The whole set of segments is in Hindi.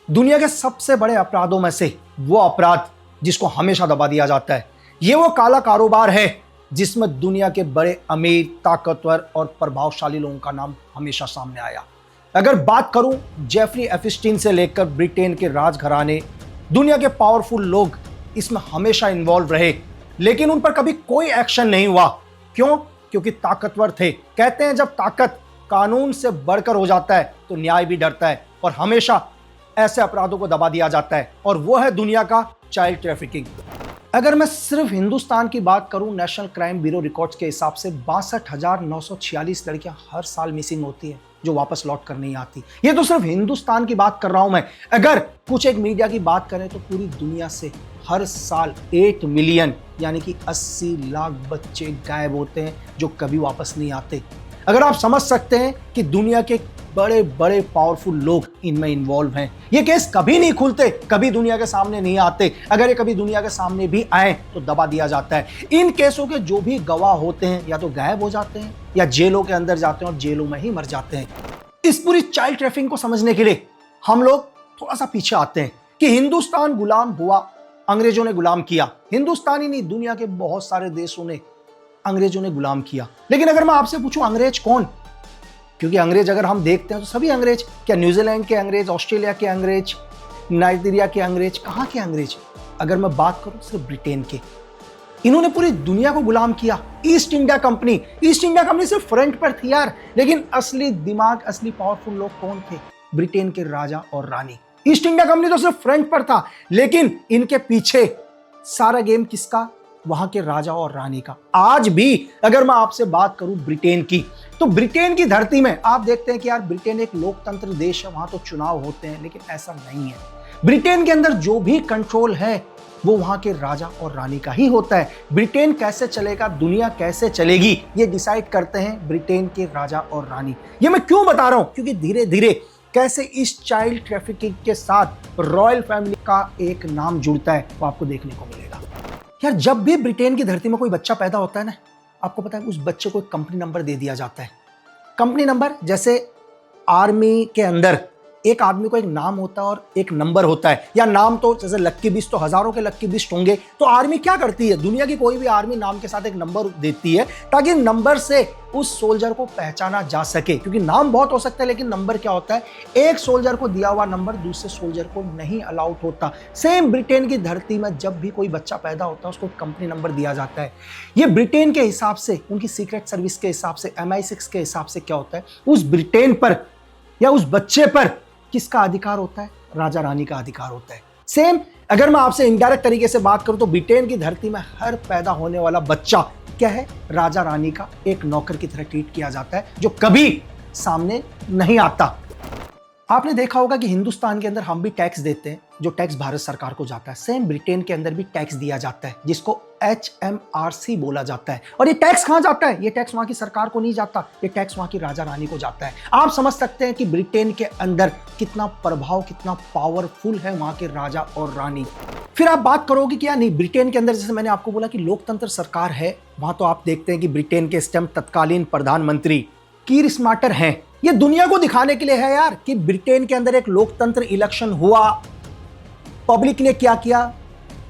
दुनिया के सबसे बड़े अपराधों में से वो अपराध जिसको हमेशा दबा दिया जाता है, ये वो काला कारोबार है जिसमें दुनिया के बड़े अमीर, ताकतवर और प्रभावशाली लोगों का नाम हमेशा सामने आया। अगर बात करूं जेफरी एफस्टीन से लेकर ब्रिटेन के राजघराने, दुनिया के पावरफुल लोग इसमें हमेशा इन्वॉल्व रहे, लेकिन उन पर कभी कोई एक्शन नहीं हुआ। क्यों? क्योंकि ताकतवर थे। कहते हैं जब ताकत कानून से बढ़कर हो जाता है तो न्याय भी डरता है, और हमेशा ऐसे अपराधों को दबा दिया जाता है, और वो है दुनिया का चाइल्ड ट्रैफिकिंग। अगर मैं सिर्फ हिंदुस्तान की बात करूं, नेशनल क्राइम ब्यूरो रिकॉर्ड्स के हिसाब से 62,946 लड़कियां हर साल मिसिंग होती है जो वापस लौट कर नहीं आती। ये तो सिर्फ हिंदुस्तान की बात कर रहा हूं मैं। अगर कुछ एक मीडिया की बात करें तो पूरी दुनिया से हर साल 8 मिलियन यानी कि 80 लाख बच्चे गायब होते हैं जो कभी वापस नहीं आते। अगर आप समझ सकते हैं कि दुनिया के बड़े बड़े पावरफुल लोग इनमें इन्वॉल्व हैं। ये केस कभी नहीं खुलते, कभी दुनिया के सामने नहीं आते। अगर ये कभी दुनिया के सामने भी आए तो दबा दिया जाता है। इन केसों के जो भी गवाह होते हैं या तो गायब हो जाते हैं या जेलों के अंदर जाते हैं और जेलों में ही मर जाते हैं। इस पूरी चाइल्ड ट्रैफिकिंग को समझने के लिए हम लोग थोड़ा सा पीछे आते हैं कि हिंदुस्तान गुलाम हुआ, अंग्रेजों ने गुलाम किया। हिंदुस्तान ही नहीं, दुनिया के बहुत सारे देशों ने अंग्रेजों ने गुलाम किया। लेकिन अगर मैं आपसे पूछूं अंग्रेज कौन, क्योंकि अंग्रेज अगर हम देखते हैं तो सभी अंग्रेज, क्या न्यूजीलैंड के अंग्रेज, ऑस्ट्रेलिया के अंग्रेज, नाइजीरिया के अंग्रेज, कहाँ के अंग्रेज? अगर मैं बात करूं सिर्फ ब्रिटेन के, इन्होंने पूरी दुनिया को गुलाम किया। ईस्ट इंडिया कंपनी सिर्फ फ्रंट पर थी यार, लेकिन असली दिमाग, असली पावरफुल लोग कौन थे? ब्रिटेन के राजा और रानी। ईस्ट इंडिया कंपनी तो सिर्फ फ्रंट पर था, लेकिन इनके पीछे सारा गेम किसका? वहां के राजा और रानी का। आज भी अगर मैं आपसे बात करूं ब्रिटेन की, तो ब्रिटेन की धरती में आप देखते हैं कि यार ब्रिटेन एक लोकतंत्र देश है, वहां तो चुनाव होते हैं, लेकिन ऐसा नहीं है। ब्रिटेन के अंदर जो भी कंट्रोल है वो वहां के राजा और रानी का ही होता है। ब्रिटेन कैसे चलेगा, दुनिया कैसे चलेगी, ये डिसाइड करते हैं ब्रिटेन के राजा और रानी। ये मैं क्यों बता रहा हूं? क्योंकि धीरे धीरे कैसे इस चाइल्ड ट्रैफिकिंग के साथ रॉयल फैमिली का एक नाम जुड़ता है वो आपको देखने को मिलेगा। यार जब भी ब्रिटेन की धरती में कोई बच्चा पैदा होता है ना, आपको पता है उस बच्चे को एक कंपनी नंबर दे दिया जाता है। कंपनी नंबर, जैसे आर्मी के अंदर एक आदमी को एक नाम होता है और एक नंबर होता है, या नाम तो जैसे लक्की बिस्ट, तो हजारों के लक्की बिस्ट होंगे। तो आर्मी क्या करती है, दुनिया की कोई भी आर्मी नाम के साथ एक नंबर देती है ताकि नंबर से उस सोल्जर को पहचाना जा सके। क्योंकि नाम बहुत हो सकता है लेकिन नंबर क्या होता है, एक सोल्जर को दिया हुआ नंबर दूसरे सोल्जर को नहीं अलाउड होता। सेम ब्रिटेन की धरती में जब भी कोई बच्चा पैदा होता है उसको कंपनी नंबर दिया जाता है। ये ब्रिटेन के हिसाब से, उनकी सीक्रेट सर्विस के हिसाब से, MI6 के हिसाब से क्या होता है, उस ब्रिटेन पर या उस बच्चे पर किसका अधिकार होता है? राजा रानी का अधिकार होता है। सेम अगर मैं आपसे इनडायरेक्ट तरीके से बात करूं तो ब्रिटेन की धरती में हर पैदा होने वाला बच्चा क्या है? राजा रानी का एक नौकर की तरह ट्रीट किया जाता है जो कभी सामने नहीं आता। आपने देखा होगा कि हिंदुस्तान के अंदर हम भी टैक्स देते हैं, जो टैक्स भारत सरकार को जाता है। सेम ब्रिटेन के अंदर भी टैक्स दिया जाता है जिसको HMRC बोला जाता है। और ये टैक्स कहां जाता है? ये टैक्स वहां की सरकार को नहीं जाता, ये टैक्स वहां की राजा रानी को जाता है। आप समझ सकते हैं कि ब्रिटेन के अंदर कितना प्रभाव, कितना पावरफुल है वहां के राजा और रानी। फिर आप बात करोगे कि या नहीं, ब्रिटेन के अंदर जैसे मैंने आपको बोला कि लोकतंत्र सरकार है, वहां तो आप देखते हैं कि ब्रिटेन के इस टाइम तत्कालीन प्रधानमंत्री कीर स्टारमर हैं। ये दुनिया को दिखाने के लिए है यार कि ब्रिटेन के अंदर एक लोकतंत्र इलेक्शन हुआ, पब्लिक ने क्या किया,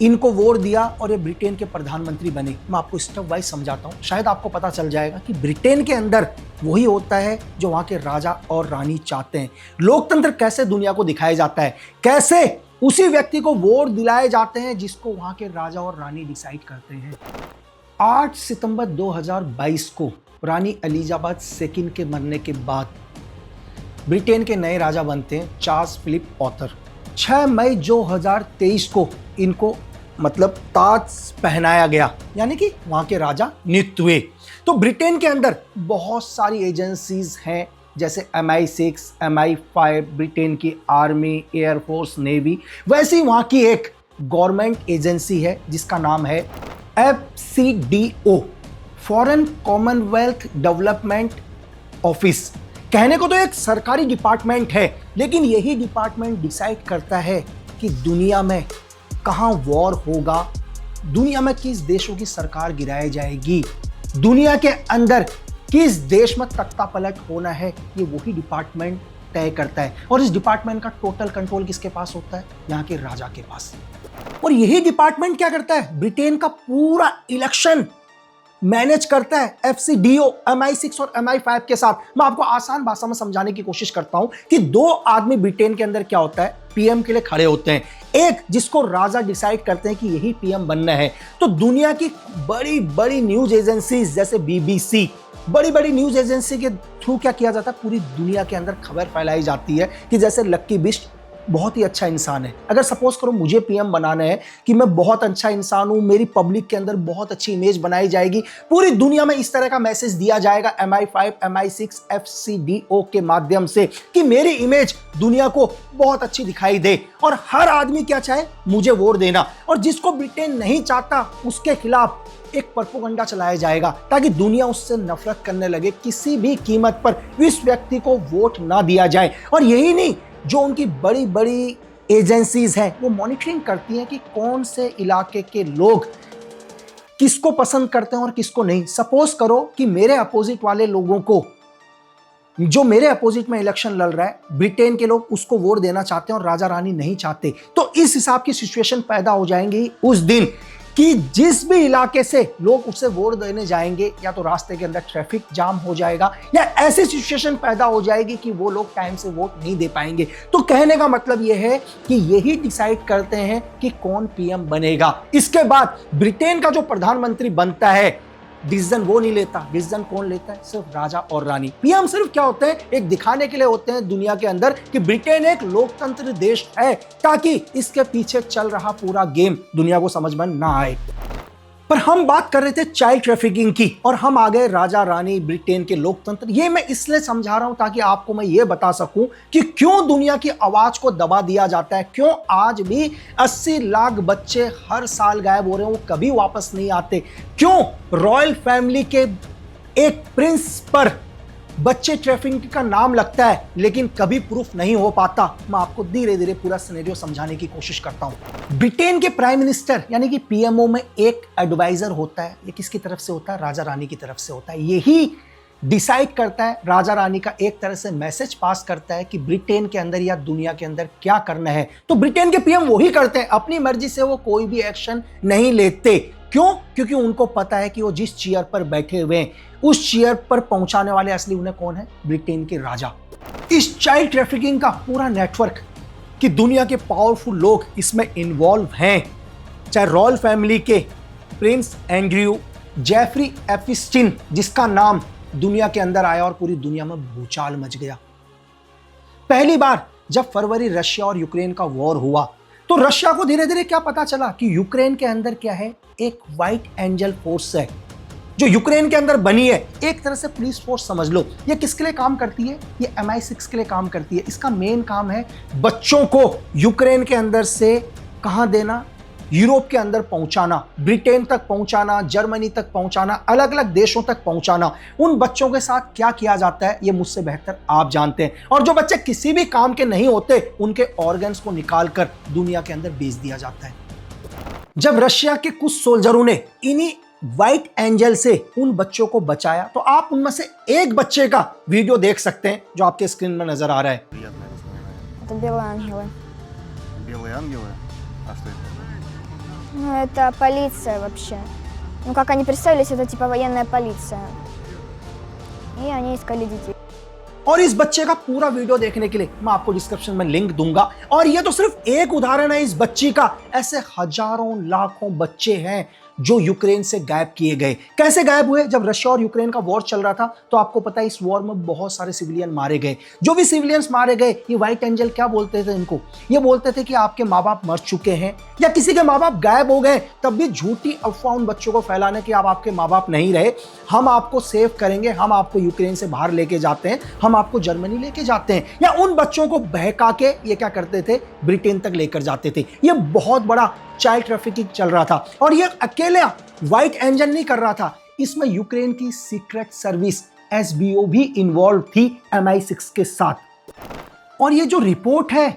इनको वोट दिया और ये ब्रिटेन के प्रधानमंत्री बने। मैं आपको स्टेप वाइज समझाता हूं, शायद आपको पता चल जाएगा कि ब्रिटेन के अंदर वही होता है जो वहां के राजा और रानी चाहते हैं। लोकतंत्र कैसे दुनिया को दिखाया जाता है, कैसे उसी व्यक्ति को वोट दिलाए जाते हैं जिसको वहां के राजा और रानी डिसाइड करते हैं। 8 सितंबर 2022 को रानी एलिजाबेथ II के मरने के बाद ब्रिटेन के नए राजा बनते हैं चार्ल्स फिलिप ऑथर। 6 मई 2023 को इनको मतलब ताज पहनाया गया, यानी कि वहां के राजा नियुक्त हुए। तो ब्रिटेन के अंदर बहुत सारी एजेंसीज हैं जैसे MI6, MI5, ब्रिटेन की आर्मी, एयरफोर्स, नेवी। वैसे ही वहां की एक गवर्नमेंट एजेंसी है जिसका नाम है FCDO, foreign Commonwealth development office. कहने को तो एक सरकारी डिपार्टमेंट है, लेकिन यही डिपार्टमेंट डिसाइड करता है कि दुनिया में कहां वॉर होगा, दुनिया में किस देशों की सरकार गिराई जाएगी, दुनिया के अंदर किस देश में तख्ता पलट होना है। ये वही डिपार्टमेंट तय करता है। और इस डिपार्टमेंट का टोटल कंट्रोल किसके पास होता है? यहाँ के राजा के पास। और यही डिपार्टमेंट क्या करता है? ब्रिटेन का पूरा इलेक्शन मैनेज करता है FCDO MI6 और MI5 के साथ। मैं आपको आसान भाषा में समझाने की कोशिश करता हूं कि दो आदमी ब्रिटेन के अंदर क्या होता है, PM के लिए खड़े होते हैं। एक जिसको राजा डिसाइड करते हैं कि यही PM बनना है। तो दुनिया की बड़ी बड़ी न्यूज एजेंसीज जैसे BBC, बड़ी बड़ी न्यूज एजेंसी के थ्रू क्या किया जाता है, पूरी दुनिया के अंदर खबर फैलाई जाती है कि जैसे लक्की बिस्ट बहुत ही अच्छा इंसान है। अगर सपोज करो मुझे PM बनाना है कि मैं बहुत अच्छा इंसान हूं, मेरी पब्लिक के अंदर बहुत अच्छी इमेज बनाई जाएगी, पूरी दुनिया में इस तरह का मैसेज दिया जाएगा MI5 MI6 FCDO के माध्यम से कि मेरी इमेज दुनिया को बहुत अच्छी दिखाई दे और हर आदमी क्या चाहे, मुझे वोट देना। और जिसको ब्रिटेन नहीं चाहता उसके खिलाफ एक प्रोपेगेंडा चलाया जाएगा ताकि दुनिया उससे नफरत करने लगे, किसी भी कीमत पर इस व्यक्ति को वोट ना दिया जाए। और यही नहीं, जो उनकी बड़ी बड़ी एजेंसीज हैं वो मॉनिटरिंग करती हैं कि कौन से इलाके के लोग किसको पसंद करते हैं और किसको नहीं। सपोज करो कि मेरे अपोजिट वाले लोगों को, जो मेरे अपोजिट में इलेक्शन लड़ रहा है, ब्रिटेन के लोग उसको वोट देना चाहते हैं और राजा रानी नहीं चाहते, तो इस हिसाब की सिचुएशन पैदा हो जाएंगी उस दिन कि जिस भी इलाके से लोग उसे वोट देने जाएंगे या तो रास्ते के अंदर ट्रैफिक जाम हो जाएगा या ऐसी सिचुएशन पैदा हो जाएगी कि वो लोग टाइम से वोट नहीं दे पाएंगे। तो कहने का मतलब यह है कि यही डिसाइड करते हैं कि कौन PM बनेगा। इसके बाद ब्रिटेन का जो प्रधानमंत्री बनता है, डिसीजन वो नहीं लेता, डिसीजन कौन लेता है? सिर्फ राजा और रानी। PM सिर्फ क्या होते हैं, एक दिखाने के लिए होते हैं दुनिया के अंदर कि ब्रिटेन एक लोकतंत्र देश है, ताकि इसके पीछे चल रहा पूरा गेम दुनिया को समझ में ना आए। पर हम बात कर रहे थे चाइल्ड ट्रैफिकिंग की और हम आ गए राजा रानी, ब्रिटेन के लोकतंत्र। ये मैं इसलिए समझा रहा हूं ताकि आपको मैं ये बता सकूं कि क्यों दुनिया की आवाज को दबा दिया जाता है, क्यों आज भी 80 लाख बच्चे हर साल गायब हो रहे हैं, वो कभी वापस नहीं आते, क्यों रॉयल फैमिली के एक प्रिंस पर बच्चे ट्रैफिकिंग का नाम लगता है लेकिन कभी प्रूफ नहीं हो पाता। मैं आपको धीरे धीरे पूरा सिनेरियो समझाने की कोशिश करता हूं। ब्रिटेन के प्राइम मिनिस्टर यानी कि PMO में एक एडवाइजर होता है। ये किसकी तरफ से होता है? राजा रानी की तरफ से होता है। यही डिसाइड करता है, राजा रानी का एक तरह से मैसेज पास करता है कि ब्रिटेन के अंदर या दुनिया के अंदर क्या करना है। तो ब्रिटेन के PM वही करते हैं, अपनी मर्जी से वो कोई भी एक्शन नहीं लेते। क्यों? क्योंकि उनको पता है कि वो जिस चेयर पर बैठे हुए हैं उस चेयर पर पहुंचाने वाले असली उन्हें कौन है? ब्रिटेन के राजा। इस चाइल्ड ट्रैफिकिंग का पूरा नेटवर्क कि दुनिया के पावरफुल लोग इसमें इन्वॉल्व हैं, चाहे रॉयल फैमिली के प्रिंस एंड्रयू, जेफरी एपिस्टिन, जिसका नाम दुनिया के अंदर आया और पूरी दुनिया में भूचाल मच गया। पहली बार जब फरवरी रशिया और यूक्रेन का वॉर हुआ तो रशिया को धीरे धीरे क्या पता चला कि यूक्रेन के अंदर क्या है, एक व्हाइट एंजल फोर्स है जो यूक्रेन के अंदर बनी है। एक तरह से पुलिस फोर्स समझ लो। ये किसके लिए काम करती है? ये MI6 के लिए काम करती है। इसका मेन काम है बच्चों को यूक्रेन के अंदर से कहां देना, यूरोप के अंदर पहुंचाना, ब्रिटेन तक पहुंचाना, जर्मनी तक पहुंचाना, अलग अलग देशों तक पहुंचाना। उन बच्चों के साथ क्या किया जाता है ये मुझसे बेहतर आप जानते हैं। और जो बच्चे किसी भी काम के नहीं होते उनके ऑर्गन्स को निकालकर दुनिया के अंदर बेच दिया जाता है। जब रशिया के कुछ सोल्जरों ने इन्हीं व्हाइट एंजल से उन बच्चों को बचाया तो आप उनमें से एक बच्चे का वीडियो देख सकते हैं जो आपके स्क्रीन में नजर आ रहा है। Это белые ангелы. Белые ангелы? А что это? Ну, это полиция вообще. Ну, как они представились, это типа военная полиция. И они искали детей. और इस बच्चे का पूरा वीडियो देखने के लिए मैं आपको डिस्क्रिप्शन में लिंक दूंगा। और ये तो सिर्फ एक उदाहरण है इस बच्ची का, ऐसे हजारों लाखों बच्चे हैं जो यूक्रेन से गायब किए गए। कैसे गायब हुए? जब रशिया और यूक्रेन का वॉर चल रहा था तो आपको पता है इस वॉर में बहुत सारे सिविलियन मारे गए। जो भी सिविलियंस मारे गए, ये व्हाइट एंजल क्या बोलते थे इनको? ये बोलते थे कि आपके माँ बाप मर चुके हैं या किसी के माँ बाप गायब हो गए, तब भी झूठी अफवाह उन बच्चों को फैलाने कि आप आपके माँ बाप नहीं रहे, हम आपको सेव करेंगे, हम आपको यूक्रेन से बाहर लेके जाते हैं, हम आपको जर्मनी लेके जाते हैं। या उन बच्चों को बहका के ये क्या करते थे? ब्रिटेन तक लेकर जाते थे। ये बहुत बड़ा चाइल्ड ट्रैफिकिंग चल रहा था। और ये अकेले व्हाइट एंजल नहीं कर रहा था, इसमें यूक्रेन की सीक्रेट सर्विस SBO भी इन्वॉल्व थी MI6 के साथ। और ये जो रिपोर्ट है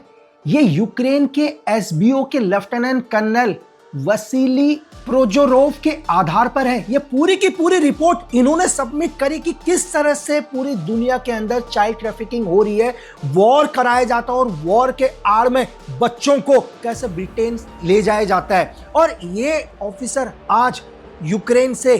ये यूक्रेन के SBO के लेफ्टिनेंट कर्नल वसीली प्रोजोरोव के आधार पर है। ये पूरी की पूरी रिपोर्ट इन्होंने सबमिट करी कि किस तरह से पूरी दुनिया के अंदर चाइल्ड ट्रैफिकिंग हो रही है, वॉर कराया जाता है और वॉर के आड़ में बच्चों को कैसे ब्रिटेन ले जाया जाता है। और ये ऑफिसर आज यूक्रेन से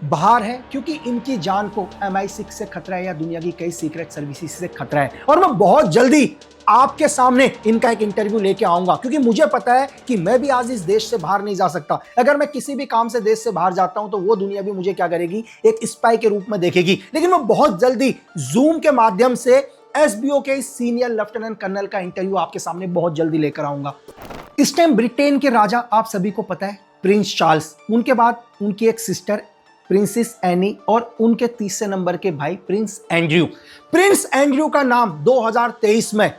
बाहर है क्योंकि इनकी जान को MI6 से खतरा है या दुनिया की कई सीक्रेट सर्विसेज से खतरा है। और मैं बहुत जल्दी आपके सामने इनका एक इंटरव्यू लेके आऊंगा क्योंकि मुझे पता है कि मैं भी आज इस देश से बाहर नहीं जा सकता। अगर मैं किसी भी काम से देश से बाहर जाता हूं तो वो दुनिया भी मुझे क्या करेगी, एक स्पाई के रूप में देखेगी। लेकिन मैं बहुत जल्दी जूम के माध्यम से SBO के सीनियर लेफ्टिनेंट कर्नल का इंटरव्यू आपके सामने बहुत जल्दी लेकर आऊंगा। इस टाइम ब्रिटेन के राजा आप सभी को पता है प्रिंस चार्ल्स, उनके बाद उनकी एक सिस्टर प्रिंसेस एनी और उनके तीसरे नंबर के भाई प्रिंस एंड्रयू। प्रिंस एंड्रयू का नाम 2023 में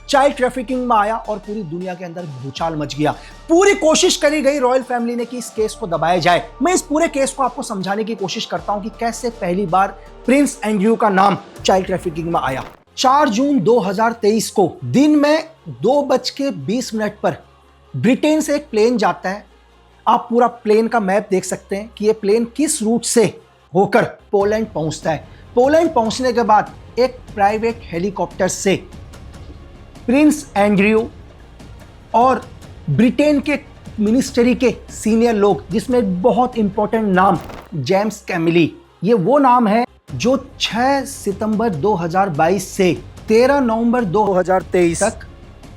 चाइल्ड ट्रैफिकिंग में आया और पूरी दुनिया के अंदर भूचाल मच गया। पूरी कोशिश करी गई रॉयल फैमिली ने कि इस केस को दबाया जाए। मैं इस पूरे केस को आपको समझाने की कोशिश करता हूं कि कैसे पहली बार प्रिंस एंड्रयू का नाम चाइल्ड ट्रैफिकिंग में आया। 4 जून 2023 को दिन में 2:20 पर ब्रिटेन से एक प्लेन जाता है। आप पूरा प्लेन का मैप देख सकते हैं कि ये प्लेन किस रूट से होकर पोलैंड पहुंचता है। पोलैंड पहुंचने के बाद एक प्राइवेट हेलीकॉप्टर से प्रिंस एंड्रयू और ब्रिटेन के मिनिस्ट्री के सीनियर लोग, जिसमें बहुत इंपॉर्टेंट नाम जेम्स कैमिली, ये वो नाम है जो 6 सितंबर 2022 से 13 नवंबर 2023 तक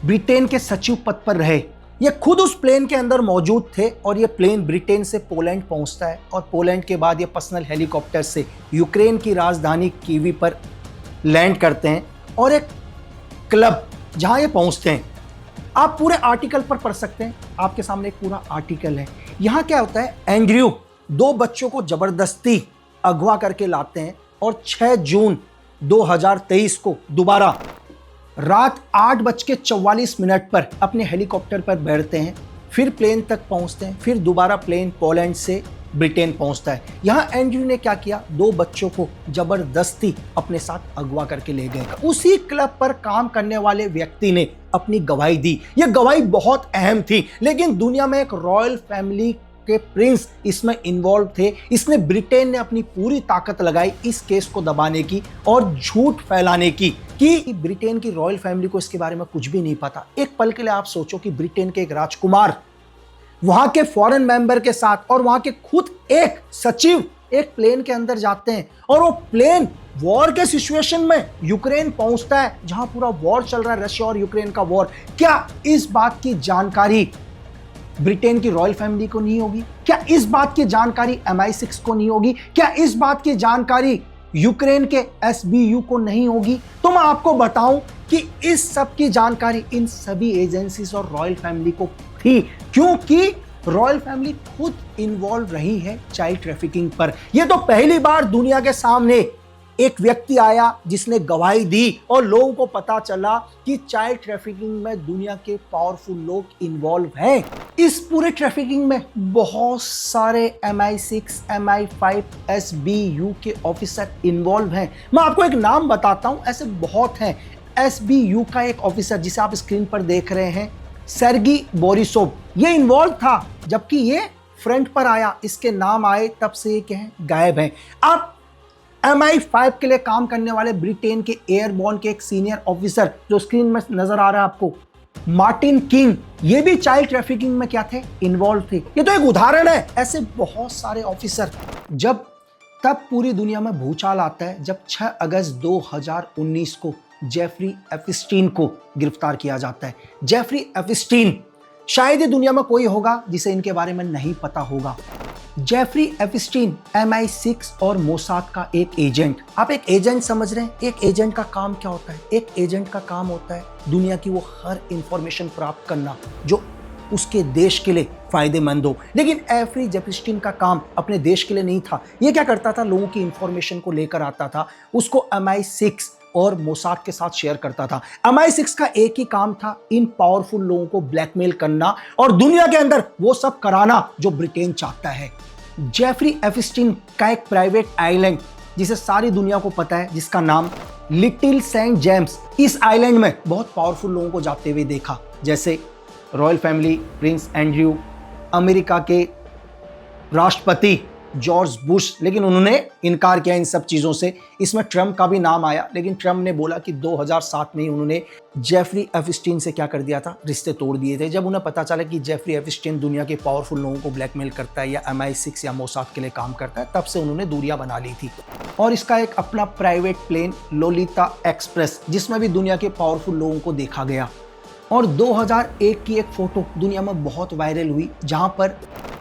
ब्रिटेन के सचिव पद पर रहे। ये खुद उस प्लेन के अंदर मौजूद थे और ये प्लेन ब्रिटेन से पोलैंड पहुंचता है और पोलैंड के बाद ये पर्सनल हेलीकॉप्टर से यूक्रेन की राजधानी कीवी पर लैंड करते हैं और एक क्लब जहां ये पहुंचते हैं। आप पूरे आर्टिकल पर पढ़ सकते हैं, आपके सामने एक पूरा आर्टिकल है। यहां क्या होता है, एंड्रयू 2 बच्चों को जबरदस्ती अगवा करके लाते हैं और 6 जून 2023 को दोबारा रात 8:44 पर अपने हेलीकॉप्टर पर बैठते हैं, फिर प्लेन तक पहुंचते हैं, फिर दोबारा प्लेन पोलैंड से ब्रिटेन पहुंचता है। यहां एंड्रयू ने क्या किया, 2 बच्चों को जबरदस्ती अपने साथ अगवा करके ले गए। उसी क्लब पर काम करने वाले व्यक्ति ने अपनी गवाही दी। यह गवाही बहुत अहम थी, लेकिन दुनिया में एक रॉयल फैमिली के प्रिंस इसमें इन्वॉल्व थे। इसने ब्रिटेन ने अपनी पूरी ताकत लगाई इस केस को दबाने की और झूठ फैलाने की कि ब्रिटेन की रॉयल फैमिली को इसके बारे में कुछ भी नहीं पता। एक पल के लिए आप सोचो कि ब्रिटेन के एक राजकुमार वहां के फॉरेन मेंबर के साथ और वहां के खुद एक सचिव एक प्लेन के अंदर जाते हैं और वो प्लेन वॉर के सिचुएशन में यूक्रेन पहुंचता है, जहां पूरा वॉर चल रहा है, रशिया और यूक्रेन का वॉर। क्या इस बात की जानकारी ब्रिटेन की रॉयल फैमिली को नहीं होगी? क्या इस बात की जानकारी MI6 को नहीं होगी? क्या इस बात की जानकारी यूक्रेन के SBU को नहीं होगी? तो मैं आपको बताऊं कि इस सब की जानकारी इन सभी एजेंसीज और रॉयल फैमिली को थी, क्योंकि रॉयल फैमिली खुद इन्वॉल्व रही है चाइल्ड ट्रैफिकिंग पर। यह तो पहली बार दुनिया के सामने एक व्यक्ति आया जिसने गवाही दी और लोगों को पता चला कि चाइल्ड ट्रैफिकिंग में दुनिया के पावरफुल लोग इन्वॉल्व हैं। इस पूरे ट्रैफिकिंग में बहुत सारे MI6, MI5, SBU के ऑफिसर इन्वॉल्व हैं। मैं आपको एक नाम बताता हूं, ऐसे बहुत हैं। SBU का एक ऑफिसर जिसे आप स्क्रीन पर देख रहे हैं, सेर्गी बोरिसोव, ये इन्वॉल्व था, जबकि ये फ्रंट पर आया, इसके नाम आए तब से ये क्या है, गायब हैं। आप MI5 के लिए काम करने वाले ब्रिटेन के एयरबोर्न के एक सीनियर ऑफिसर जो स्क्रीन में नजर आ रहा है आपको, मार्टिन किंग, ये भी चाइल्ड ट्रैफिकिंग में क्या थे, इन्वॉल्व थे। ये तो एक उदाहरण है, ऐसे बहुत सारे ऑफिसर। जब तब पूरी दुनिया में भूचाल आता है जब 6 अगस्त 2019 को जेफरी एपिस्टीन को गिरफ्तार किया जाता है। जेफरी एपिस्टीन, शायद ही दुनिया में कोई होगा जिसे इनके बारे में नहीं पता होगा। जेफरी एपिस्टीन MI6 और मोसाद का एक एजेंट। आप एक एजेंट समझ रहे हैं? एक एजेंट का काम क्या होता है? एक एजेंट का काम होता है दुनिया की वो हर इंफॉर्मेशन प्राप्त करना जो उसके देश के लिए फायदेमंद हो। लेकिन जेफरी एपिस्टीन का काम अपने देश के लिए नहीं था। ये क्या करता था, लोगों की इंफॉर्मेशन को लेकर आता था, उसको MI6 और मोसाद के साथ शेयर करता था। MI6 का एक ही काम था, इन पावरफुल लोगों को ब्लैकमेल करना और दुनिया के अंदर वो सब कराना जो ब्रिटेन चाहता है। जेफरी एपिस्टीन का एक प्राइवेट आइलैंड जिसे सारी दुनिया को पता है, जिसका नाम लिटिल सेंट जेम्स, इस आइलैंड में बहुत पावरफुल लोगों को जाते हुए देखा, जैसे royal family, Prince Andrew, America के राष्ट्रपति जॉर्ज बुश, लेकिन उन्होंने इनकार किया इन सब चीज़ों से। इसमें ट्रम्प का भी नाम आया, लेकिन ट्रम्प ने बोला कि 2007 में ही उन्होंने जेफरी एपिस्टीन से क्या कर दिया था, रिश्ते तोड़ दिए थे। जब उन्हें पता चला कि जेफरी एपिस्टीन दुनिया के पावरफुल लोगों को ब्लैकमेल करता है या MI6 या मोसाद के लिए काम करता है, तब से उन्होंने दूरियां बना ली थी। और इसका एक अपना प्राइवेट प्लेन लोलिता एक्सप्रेस, जिसमें भी दुनिया के पावरफुल लोगों को देखा गया। और 2001 की एक फोटो दुनिया में बहुत वायरल हुई, जहां पर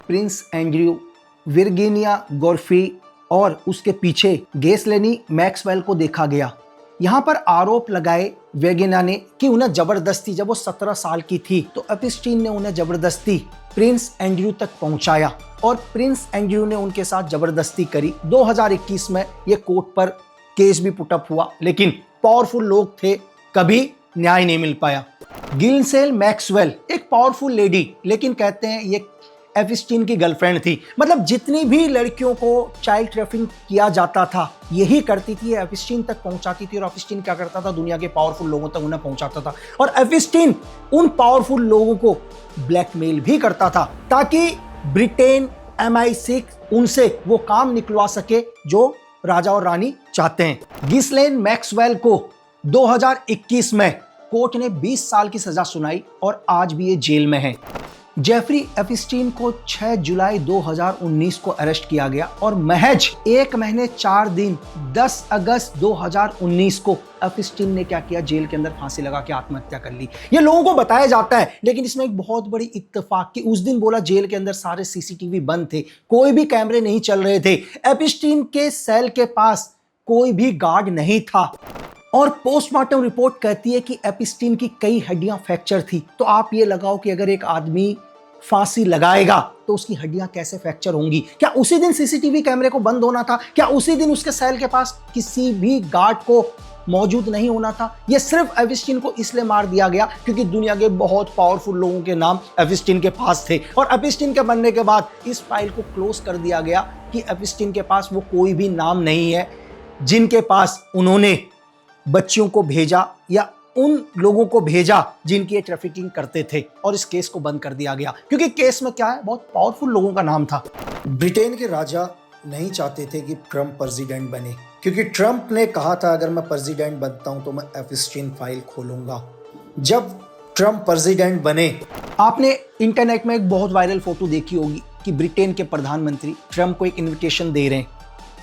प्रिंस एंड्रयू, वर्जीनिया गोर्फी और उसके पीछे गैसलेनी मैक्सवेल को देखा गया। यहाँ पर आरोप लगाए वर्जीनिया ने कि उन्हें जबरदस्ती, जब वो 17 साल की थी तो एपिस्टीन ने उन्हें जबरदस्ती प्रिंस एंड्रयू तक पहुंचाया और प्रिंस एंड्रयू ने उनके साथ जबरदस्ती करी। 2021 में ये कोर्ट पर केस भी पुटअप हुआ, लेकिन पावरफुल लोग थे, कभी न्याय नहीं मिल पाया। गिल्सेन मैक्सवेल एक पावरफुल लेडी, लेकिन कहते हैं ये एपिस्टीन की गर्लफ्रेंड थी। मतलब जितनी भी लड़कियों को चाइल्ड ट्रैफिकिंग किया जाता था, यही करती थी, एपिस्टीन तक पहुंचाती थी। और एपिस्टीन क्या करता था, दुनिया के पावरफुल लोगों तक उन्हें पहुंचाता था। और एपिस्टीन उन पावरफुल लोगों को ब्लैकमेल भी करता था ताकि ब्रिटेन, MI6 उनसे वो काम निकलवा सके जो राजा और रानी चाहते हैं। गिस्लेन मैक्सवेल को 2021 में कोर्ट ने 20 साल की सजा सुनाई और आज भी ये जेल में है। जेफरी एपिस्टीन को 6 जुलाई 2019 को अरेस्ट किया गया और महज 1 महीने 4 दिन 10 अगस्त 2019 को एपिस्टीन ने क्या किया, जेल के अंदर फांसी लगा के आत्महत्या कर ली। ये लोगों को बताया जाता है, लेकिन इसमें एक बहुत बड़ी इत्तेफाक कि उस दिन बोला जेल के अंदर सारे CCTV बंद थे, कोई भी कैमरे नहीं चल रहे थे, एपिस्टीन के सेल के पास कोई भी गार्ड नहीं था। और पोस्टमार्टम रिपोर्ट कहती है कि एपिस्टीन की कई हड्डियां फ्रैक्चर थी। तो आप ये लगाओ कि अगर एक आदमी फांसी लगाएगा तो उसकी हड्डियां कैसे फ्रैक्चर होंगी। क्या उसी दिन CCTV कैमरे को बंद होना था? क्या उसी दिन उसके सेल के पास किसी भी गार्ड को मौजूद नहीं होना था? ये सिर्फ एपिस्टीन को इसलिए मार दिया गया क्योंकि दुनिया के बहुत पावरफुल लोगों के नाम एपिस्टीन के पास थे। और एपिस्टीन के बनने के बाद इस फाइल को क्लोज कर दिया गया कि एपिस्टीन के पास वो कोई भी नाम नहीं है जिनके पास उन्होंने बच्चियों को भेजा या उन लोगों को भेजा जिनकी ये ट्रैफिकिंग करते थे। और इस केस को बंद कर दिया गया क्योंकि केस में क्या है, बहुत पावरफुल लोगों का नाम था। ब्रिटेन के राजा नहीं चाहते थे कि ट्रम्प प्रेसिडेंट बने, क्योंकि ट्रम्प ने कहा था अगर मैं प्रेसिडेंट बनता हूं तो मैं एपिस्टीन फाइल खोलूंगा। जब ट्रम्प प्रेसिडेंट बने, आपने इंटरनेट में एक बहुत वायरल फोटो देखी होगी कि ब्रिटेन के प्रधानमंत्री ट्रम्प को एक इन्विटेशन दे रहे हैं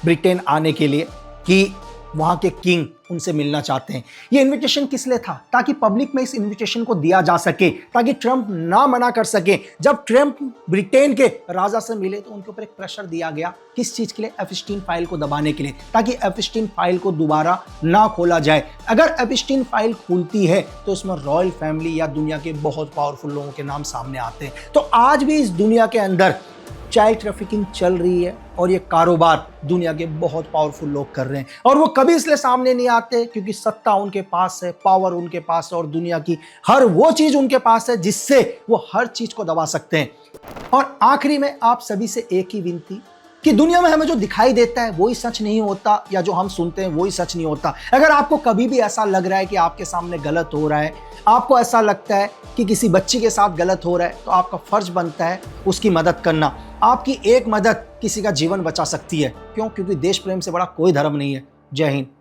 ब्रिटेन आने के लिए कि वहां के किंग उनसे मिलना चाहते हैं। ये इनविटेशन किस लिए था? ताकि पब्लिक में इस इनविटेशन को दिया जा सके, ताकि ट्रम्प ना मना कर सके। जब ट्रम्प ब्रिटेन के राजा से मिले तो उनके ऊपर एक प्रेशर दिया गया, किस चीज के लिए? एपिस्टीन फाइल को दबाने के लिए, ताकि एपिस्टीन फाइल को दोबारा ना खोला जाए। अगर एपिस्टीन फाइल खुलती है तो उसमें रॉयल फैमिली या दुनिया के बहुत पावरफुल लोगों के नाम सामने आते हैं। तो आज भी इस दुनिया के अंदर चाइल्ड ट्रैफिकिंग चल रही है और ये कारोबार दुनिया के बहुत पावरफुल लोग कर रहे हैं। और वो कभी इसलिए सामने नहीं आते क्योंकि सत्ता उनके पास है, पावर उनके पास है और दुनिया की हर वो चीज उनके पास है जिससे वो हर चीज को दबा सकते हैं। और आखिरी में आप सभी से एक ही विनती कि दुनिया में हमें जो दिखाई देता है वही सच नहीं होता, या जो हम सुनते हैं वही सच नहीं होता। अगर आपको कभी भी ऐसा लग रहा है कि आपके सामने गलत हो रहा है, आपको ऐसा लगता है कि किसी बच्ची के साथ गलत हो रहा है, तो आपका फर्ज बनता है उसकी मदद करना। आपकी एक मदद किसी का जीवन बचा सकती है। क्यों? क्योंकि देश प्रेम से बड़ा कोई धर्म नहीं है। जय हिंद।